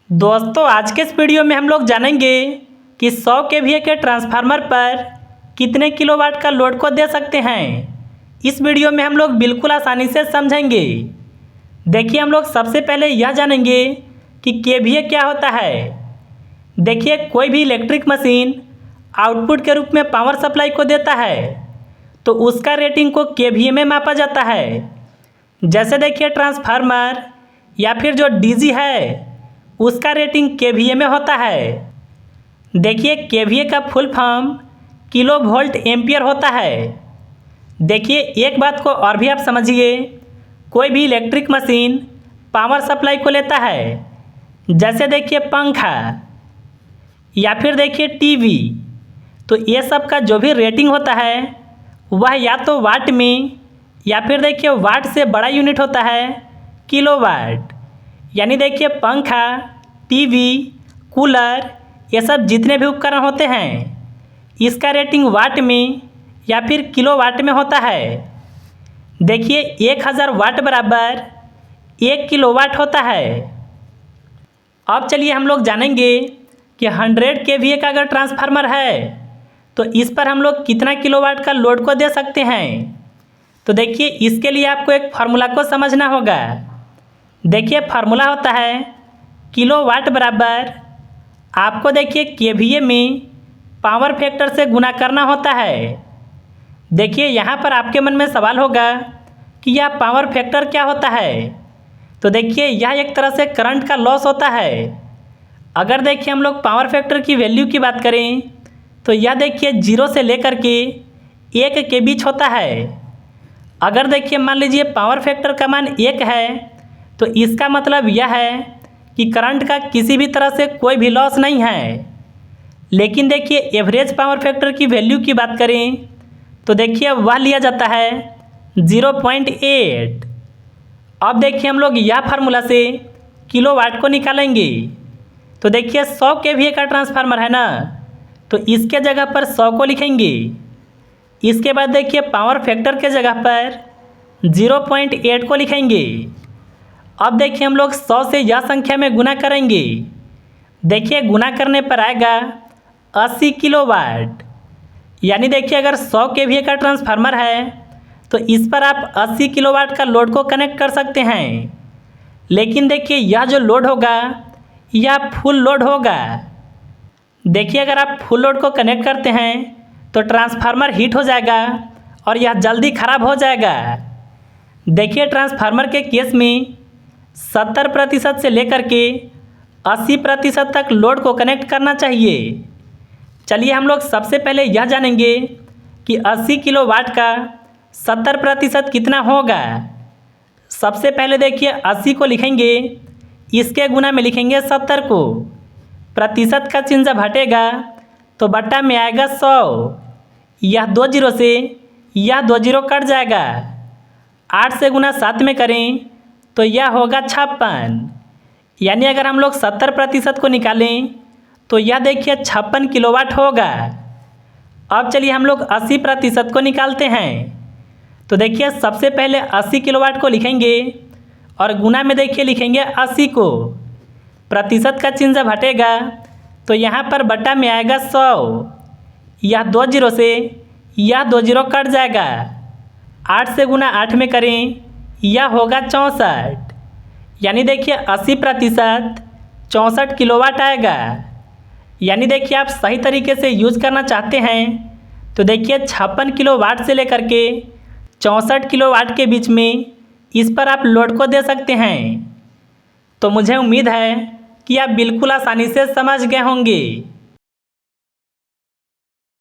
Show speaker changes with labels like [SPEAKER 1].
[SPEAKER 1] दोस्तों आज के इस वीडियो में हम लोग जानेंगे कि 100 केवीए के ट्रांसफार्मर पर कितने किलोवाट का लोड को दे सकते हैं। इस वीडियो में हम लोग बिल्कुल आसानी से समझेंगे। देखिए हम लोग सबसे पहले यह जानेंगे कि केवीए क्या होता है। देखिए कोई भी इलेक्ट्रिक मशीन आउटपुट के रूप में पावर सप्लाई को देता है तो उसका रेटिंग को केवीए में मापा जाता है। जैसे देखिए ट्रांसफार्मर या फिर जो डीजी है उसका रेटिंग केवीए में होता है। देखिए केवीए का full form kilo volt ampere होता है। देखिए एक बात को और भी आप समझिए, कोई भी इलेक्ट्रिक मशीन पावर सप्लाई को लेता है, जैसे देखिए पंखा या फिर देखिए टीवी, तो ये सब का जो भी रेटिंग होता है वह या तो वाट में या फिर देखिए वाट से बड़ा यूनिट होता है किलोवाट। यानी देखिए पंखा, टीवी, कूलर, ये सब जितने भी उपकरण होते हैं इसका रेटिंग वाट में या फिर किलोवाट में होता है। देखिए 1000 वाट बराबर 1 किलोवाट होता है। अब चलिए हम लोग जानेंगे कि 100 केवीए का अगर ट्रांसफार्मर है तो इस पर हम लोग कितना किलोवाट का लोड को दे सकते हैं। तो देखिए इसके लिए आपको एक फार्मूला को समझना होगा। देखिए फार्मूला होता है किलोवाट बराबर, आपको देखिए केवीए में पावर फैक्टर से गुना करना होता है। देखिए यहाँ पर आपके मन में सवाल होगा कि यह पावर फैक्टर क्या होता है। तो देखिए यह एक तरह से करंट का लॉस होता है। अगर देखिए हम लोग पावर फैक्टर की वैल्यू की बात करें तो यह देखिए 0 से लेकर के 1 के बीच होता है। अगर देखिए मान लीजिए पावर फैक्टर का मान 1 है तो इसका मतलब यह है कि करंट का किसी भी तरह से कोई भी लॉस नहीं है। लेकिन देखिए एवरेज पावर फैक्टर की वैल्यू की बात करें तो देखिए वह लिया जाता है 0.8। अब देखिए हम लोग यह फार्मूला से किलोवाट को निकालेंगे। तो देखिए 100 केवीए का ट्रांसफार्मर है ना, तो इसके जगह पर 100 को लिखेंगे। इसके बाद देखिए पावर फैक्टर के जगह पर 0.8 को लिखेंगे। अब देखिए हम लोग 100 से यह संख्या में गुना करेंगे। देखिए गुना करने पर आएगा 80 किलोवाट। यानी देखिए अगर 100 केवीए का ट्रांसफार्मर है तो इस पर आप 80 किलोवाट का लोड को कनेक्ट कर सकते हैं। लेकिन देखिए यह जो लोड होगा यह फुल लोड होगा। देखिए अगर आप फुल लोड को कनेक्ट करते हैं तो ट्रांसफार्मर हीट हो जाएगा और यह जल्दी ख़राब हो जाएगा। देखिए ट्रांसफार्मर के केस में 70% से लेकर के 80% तक लोड को कनेक्ट करना चाहिए। चलिए हम लोग सबसे पहले यह जानेंगे कि 80 किलोवाट का 70% कितना होगा। सबसे पहले देखिए 80 को लिखेंगे, इसके गुना में लिखेंगे 70 को। प्रतिशत का चिन्ह जब हटेगा तो बट्टा में आएगा 100। यह 2 जीरो से यह 2 जीरो कट जाएगा। 8 से गुना 7 में करें तो यह होगा 56। यानी अगर हम लोग 70% को निकालें तो यह देखिए 56 किलोवाट होगा। अब चलिए हम लोग 80% को निकालते हैं। तो देखिए सबसे पहले 80 किलोवाट को लिखेंगे और गुना में देखिए लिखेंगे 80 को। प्रतिशत का चिन्ह जब हटेगा तो यहाँ पर बट्टा में आएगा 100। यह 2 जीरो से यह 2 जीरो कट जाएगा। 8 से गुना 8 में करें यह होगा 64। यानी देखिए 80% 64 किलोवाट आएगा। यानी देखिए आप सही तरीके से यूज़ करना चाहते हैं तो देखिए 56 किलोवाट से लेकर के 64 किलोवाट के बीच में इस पर आप लोड को दे सकते हैं। तो मुझे उम्मीद है कि आप बिल्कुल आसानी से समझ गए होंगे।